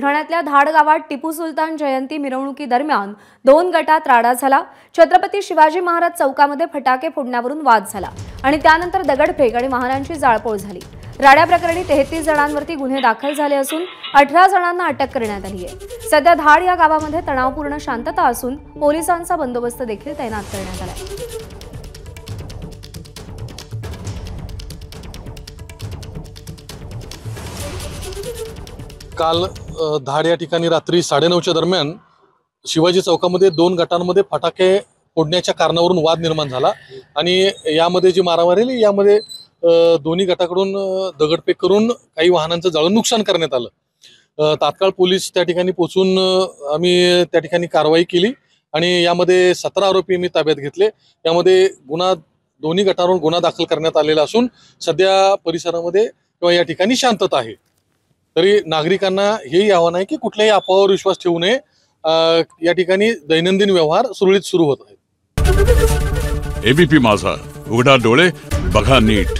बुलढाण्यातल्या धाड गावात टिपू सुलतान जयंती मिरवणुकीदरम्यान 2 गटात राडा झाला। छत्रपती शिवाजी महाराज चौकामध्ये फटाके फोडण्यावरून वाद झाला आणि त्यानंतर दगडफेक आणि वाहनांची जाळपोळ झाली। राड्या प्रकरणी 33 जणांवरती गुन्हे दाखल झाले असून 18 जणांना अटक करण्यात आली आहे। सध्या धाड या गावामध्ये तणावपूर्ण शांतता असून पोलिसांचा बंदोबस्त देखील तैनात करण्यात आला आहे। काल धाड या ठिकाणी रात्री 9:30च्या दरम्यान शिवाजी चौकामध्ये 2 गटांमध्ये फटाके फोडण्याच्या कारणावरून वाद निर्माण झाला आणि यामध्ये जी मारामारी झाली यामध्ये दोन्ही गटाकडून दगडफेक करून काही वाहनांचं जाळून नुकसान करण्यात आलं। तात्काळ पोलीस त्या ठिकाणी पोहोचून आम्ही त्या ठिकाणी कारवाई केली आणि यामध्ये 17 आरोपी मी ताब्यात घेतले। यामध्ये दोन्ही गटांवरून गुन्हा दाखल करण्यात आलेला असून सध्या परिसरामध्ये किंवा या ठिकाणी शांतता आहे। तरी नागरिकांना हेही आव्हान आहे की कुठल्याही अफवावर विश्वास ठेवू नये। या ठिकाणी दैनंदिन व्यवहार सुरळीत सुरू होत आहेत। एबीपी माझा, उघडा डोळे बघा नीट।